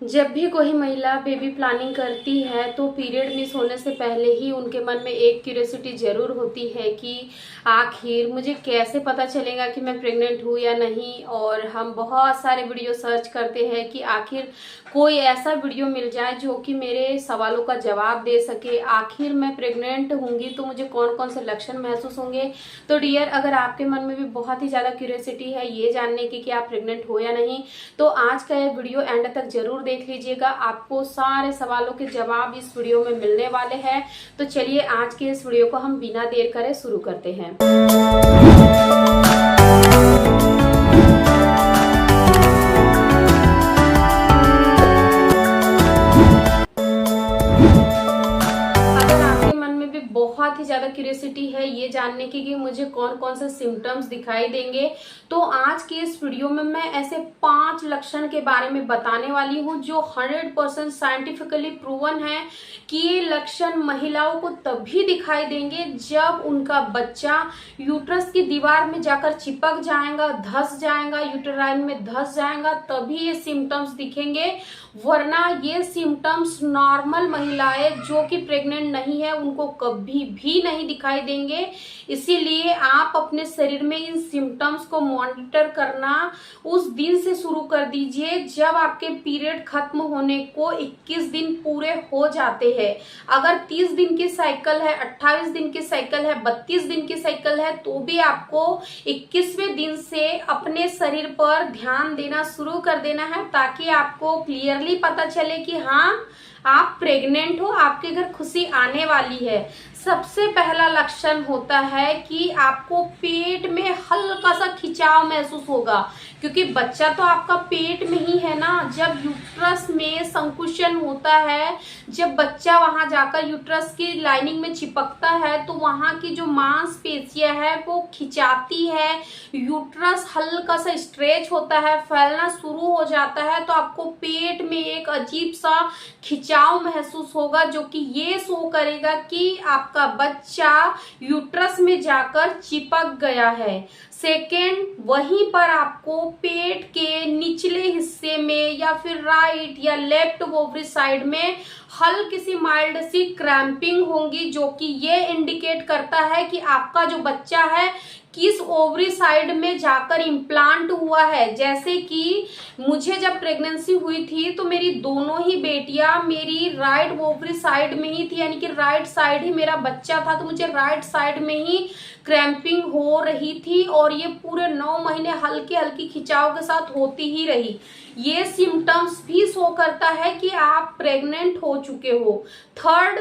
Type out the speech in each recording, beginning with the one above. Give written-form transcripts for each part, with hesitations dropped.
जब भी कोई महिला बेबी प्लानिंग करती है तो पीरियड मिस होने से पहले ही उनके मन में एक क्यूरियोसिटी जरूर होती है कि आखिर मुझे कैसे पता चलेगा कि मैं प्रेग्नेंट हूँ या नहीं। और हम बहुत सारे वीडियो सर्च करते हैं कि आखिर कोई ऐसा वीडियो मिल जाए जो कि मेरे सवालों का जवाब दे सके। आखिर मैं प्रेग्नेंट होंगी तो मुझे कौन कौन से लक्षण महसूस होंगे। तो डियर, अगर आपके मन में भी बहुत ही ज़्यादा क्यूरियोसिटी है ये जानने की कि आप प्रेग्नेंट हो या नहीं, तो आज का ये वीडियो एंड तक जरूर देख लीजिएगा। आपको सारे सवालों के जवाब इस वीडियो में मिलने वाले हैं। तो चलिए आज के इस वीडियो को हम बिना देर करे शुरू करते हैं। बहुत ही ज्यादा क्यूरियोसिटी है ये जानने की कि मुझे कौन कौन से सिम्टम्स दिखाई देंगे, तो आज की इस वीडियो में मैं ऐसे 5 लक्षण के बारे में बताने वाली हूँ जो 100% साइंटिफिकली प्रूवन है कि ये लक्षण महिलाओं को तभी दिखाई देंगे जब उनका बच्चा यूट्रस की दीवार में जाकर चिपक जाएगा, धंस जाएगा, यूटेराइन में धंस जाएगा, तभी ये सिम्टम्स दिखेंगे। वरना ये सिम्टम्स नॉर्मल महिलाएं जो कि प्रेग्नेंट नहीं है उनको कभी भी नहीं दिखाई देंगे। इसीलिए आप अपने शरीर में इन सिम्टम्स को मॉनिटर करना उस दिन से शुरू कर दीजिए जब आपके पीरियड खत्म होने को 21 दिन पूरे हो जाते हैं। अगर 30 दिन की साइकिल है, 28 दिन की साइकिल है, 32 दिन की साइकिल है, तो भी आपको 21वें दिन से अपने शरीर पर ध्यान देना शुरू कर देना है ताकि आपको क्लियरली पता चले कि हाँ आप प्रेग्नेंट हो, आपके घर खुशी आने वाली है। सबसे पहला लक्षण होता है कि आपको पेट में हल्का सा खिंचाव महसूस होगा, क्योंकि बच्चा तो आपका पेट में ही है ना। जब यूट्रस में संकुचन होता है, जब बच्चा वहां जाकर यूट्रस की लाइनिंग में चिपकता है तो वहां की जो मांसपेशियां है वो खिंचाती है, यूट्रस हल्का सा स्ट्रेच होता है, फैलना शुरू हो जाता है, तो आपको पेट में एक अजीब सा खिंचाव महसूस होगा जो कि ये शो करेगा कि आपका बच्चा यूट्रस में जाकर चिपक गया है। सेकेंड, वहीं पर आपको पेट के निचले हिस्से में या फिर राइट या लेफ्ट ओवरी साइड में हल्की सी माइल्ड सी क्रैम्पिंग होंगी जो कि ये इंडिकेट करता है कि आपका जो बच्चा है किस ओवरी साइड में जाकर इम्प्लांट हुआ है। जैसे कि मुझे जब प्रेगनेंसी हुई थी तो मेरी दोनों ही बेटियां मेरी राइट ओवरी साइड में ही थी, यानी कि राइट साइड ही मेरा बच्चा था, तो मुझे राइट साइड में ही क्रैम्पिंग हो रही थी और ये पूरे 9 महीने हल्की हल्की खिंचाव के साथ होती ही रही। ये सिम्टम्स भी शो करता है कि आप प्रेग्नेंट हो चुके हो। थर्ड,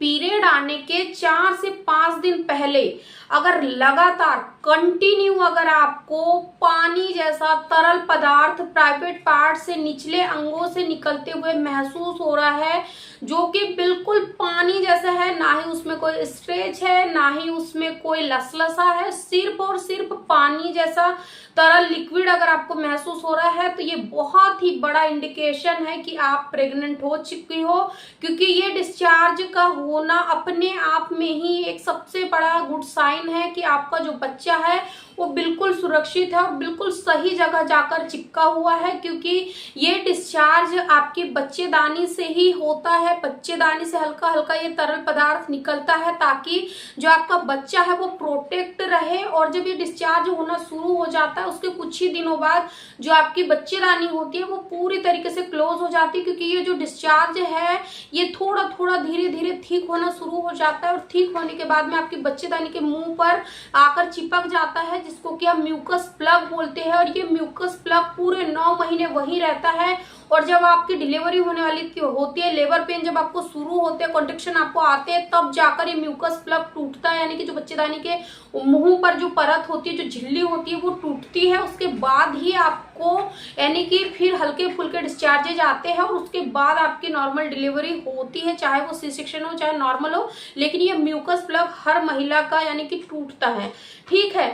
पीरियड आने के 4 से 5 दिन पहले अगर लगातार कंटिन्यू अगर आपको पानी जैसा तरल पदार्थ प्राइवेट पार्ट से निचले अंगों से निकलते हुए महसूस हो रहा है जो कि बिल्कुल पानी जैसा है, ना ही उसमें कोई स्ट्रेच है ना ही उसमें कोई लसलसा है, सिर्फ और सिर्फ पानी जैसा तरल लिक्विड अगर आपको महसूस हो रहा है तो ये बहुत ही बड़ा इंडिकेशन है कि आप प्रेग्नेंट हो चुकी हो, क्योंकि ये डिस्चार्ज का होना अपने आप में ही एक सबसे बड़ा गुड साइन है कि आपका जो बच्चा है वो बिल्कुल सुरक्षित है और बिल्कुल सही जगह जाकर चिपका हुआ है। क्योंकि ये डिस्चार्ज आपकी बच्चेदानी से ही होता है, बच्चेदानी से हल्का हल्का ये तरल पदार्थ निकलता है ताकि जो आपका बच्चा है वो प्रोटेक्ट रहे। और जब ये डिस्चार्ज होना शुरू हो जाता है उसके कुछ ही दिनों बाद जो आपकी बच्चेदानी होती है वो पूरी तरीके से क्लोज हो जाती है, क्योंकि ये जो डिस्चार्ज है ये थोड़ा थोड़ा धीरे धीरे ठीक होना शुरू हो जाता है और ठीक होने के बाद में आपकी बच्चेदानी के मुंह पर आकर चिपक जाता है, जिसको कि हम म्यूकस प्लग बोलते हैं। और ये म्यूकस प्लग पूरे 9 महीने वहीं रहता है और जब आपकी डिलीवरी होने वाली होती है, लेबर पेन जब आपको शुरू होते हैं, कॉन्ट्रेक्शन आपको आते हैं, तब जाकर ये म्यूकस प्लग टूटता है, यानी कि जो बच्चेदानी के मुंह पर जो परत होती है, जो झिल्ली होती है वो टूटती है। उसके बाद ही आपको यानी कि फिर हल्के फुल्के डिस्चार्जेज आते हैं और उसके बाद आपकी नॉर्मल डिलीवरी होती है, चाहे वो सी सेक्शन हो चाहे नॉर्मल हो, लेकिन ये म्यूकस प्लग हर महिला का यानी कि टूटता है। ठीक है।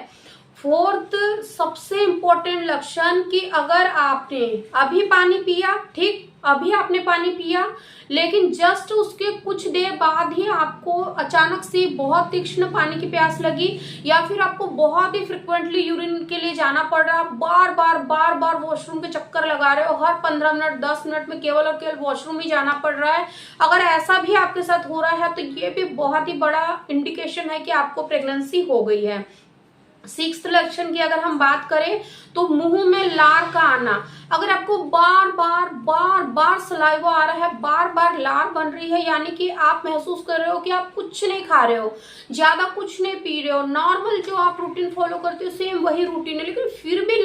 फोर्थ सबसे इम्पोर्टेंट लक्षण कि अगर आपने अभी पानी पिया, ठीक, अभी आपने पानी पिया, लेकिन जस्ट उसके कुछ देर बाद ही आपको अचानक से बहुत तीक्ष्ण पानी की प्यास लगी, या फिर आपको बहुत ही फ्रिक्वेंटली यूरिन के लिए जाना पड़ रहा, बार बार वॉशरूम के चक्कर लगा रहे हो, हर 15 मिनट 10 मिनट में केवल और केवल वॉशरूम ही जाना पड़ रहा है, अगर ऐसा भी आपके साथ हो रहा है तो ये भी बहुत ही बड़ा इंडिकेशन है कि आपको प्रेगनेंसी हो गई है। सिक्स्थ लक्षण की अगर हम बात करें तो मुंह में लार का आना, अगर आपको बार बार सलाइवा आ रहा है, बार बार लार बन रही है, यानी कि आप महसूस कर रहे हो कि आप कुछ नहीं खा रहे हो, ज्यादा कुछ नहीं पी रहे हो, नॉर्मल जो आप रूटीन फॉलो करते हो सेम वही रूटीन है, लेकिन फिर भी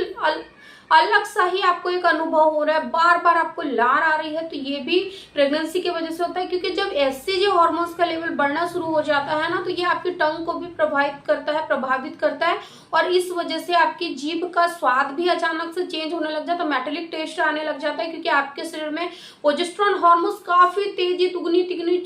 अलग सा ही आपको एक अनुभव हो रहा है, बार बार आपको लार आ रही है, तो ये भी प्रेगनेंसी की वजह से होता है। क्योंकि जब एचसीजी हार्मोन्स का लेवल बढ़ना शुरू हो जाता है ना, तो ये आपकी टंग को भी प्रभावित करता है और इस वजह से आपकी जीभ का स्वाद भी अचानक से चेंज होने लग जाता है, मेटालिक टेस्ट आने लग जाता है, क्योंकि आपके शरीर में प्रोजेस्टेरोन हार्मोन्स काफी तेजी दुगनी तिगनी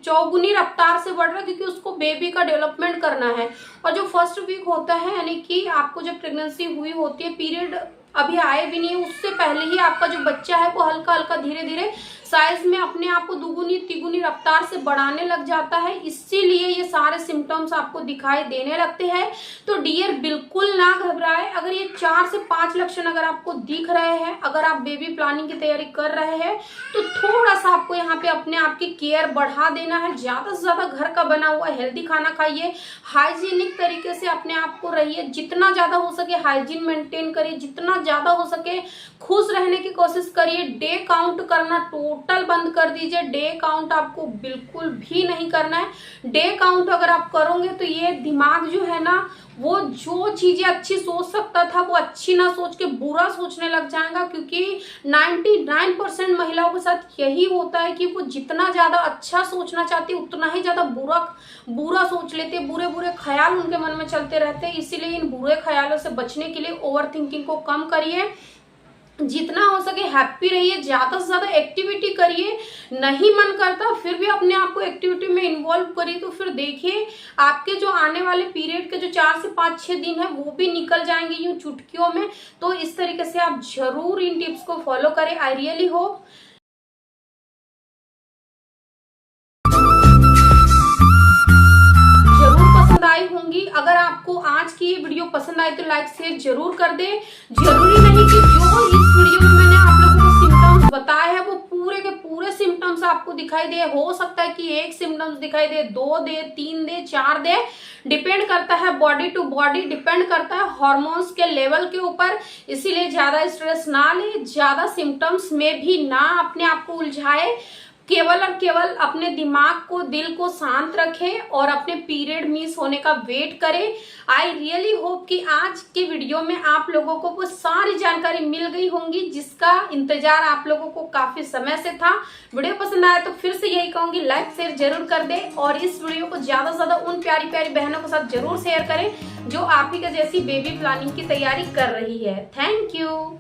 चौगुनी रफ्तार से बढ़ रहा है, क्योंकि उसको बेबी का डेवलपमेंट करना है। और जो फर्स्ट वीक होता है, यानी कि आपको जब प्रेगनेंसी हुई होती है, पीरियड अभी आए भी नहीं, उससे पहले ही आपका जो बच्चा है वो हल्का हल्का धीरे धीरे साइज में अपने आप को दुगुनी तिगुनी रफ्तार से बढ़ाने लग जाता है, इसीलिए ये सारे सिम्टम्स आपको दिखाई देने लगते हैं। तो डियर बिल्कुल ना घबराए, अगर ये 4 से 5 लक्षण अगर आपको दिख रहे हैं, अगर आप बेबी प्लानिंग की तैयारी कर रहे हैं, तो थोड़ा सा आपको यहाँ पे अपने आप की केयर बढ़ा देना है। ज्यादा से ज्यादा घर का बना हुआ हेल्दी खाना खाइए, हाइजीनिक तरीके से अपने आप को रहिए, जितना ज्यादा हो सके हाइजीन मेंटेन करिए, जितना ज्यादा हो सके खुश रहने की कोशिश करिए। डे काउंट करना टोटल बंद कर दीजिए, डे काउंट आपको बिल्कुल भी नहीं करना है। डे काउंट अगर आप करोगे तो ये दिमाग जो है ना, वो जो चीजें अच्छी सोच सकता था वो अच्छी ना सोच के बुरा सोचने लग जाएगा, क्योंकि 99% महिलाओं के साथ यही होता है कि वो जितना ज्यादा अच्छा सोचना चाहती है उतना ही ज्यादा बुरा सोच लेते, बुरे ख्याल उनके मन में चलते रहते हैं। इसीलिए इन बुरे ख्यालों से बचने के लिए ओवर थिंकिंग को कम करिए, जितना हो सके हैप्पी रहिए, ज्यादा से ज्यादा एक्टिविटी करिए। नहीं मन करता फिर भी अपने आप को एक्टिविटी में इन्वॉल्व करिए, तो फिर देखिए आपके जो आने वाले पीरियड के जो 4 से 5-6 दिन है वो भी निकल जाएंगे यूं चुटकियों में। तो इस तरीके से आप जरूर इन टिप्स को फॉलो करें। आई रियली होप आई होंगी। अगर आपको आज की ये वीडियो पसंद आई तो लाइक शेयर जरूर कर दे। जरूरी नहीं कि जो इस वीडियो में मैंने आप लोगों को सिम्टम्स बताए हैं वो पूरे के पूरे सिम्टम्स आपको दिखाई दे, हो सकता है कि एक सिम्टम्स दिखाई दे, 2 दे, 3 दे, 4 दे, डिपेंड करता है बॉडी टू बॉडी, डिपेंड करता है हार्मोन्स के लेवल के ऊपर। इसीलिए ज्यादा स्ट्रेस ना ले, ज्यादा सिम्टम्स में भी ना अपने आप को उलझाए, केवल और केवल अपने दिमाग को, दिल को शांत रखें और अपने पीरियड मिस होने का वेट करें। आई रियली होप कि आज के वीडियो में आप लोगों को वो सारी जानकारी मिल गई होंगी जिसका इंतजार आप लोगों को काफी समय से था। वीडियो पसंद आया तो फिर से यही कहूंगी, लाइक शेयर जरूर कर दे और इस वीडियो को ज्यादा से ज्यादा उन प्यारी प्यारी बहनों के साथ जरूर शेयर करें जो आप ही के जैसी बेबी प्लानिंग की तैयारी कर रही है। Thank you.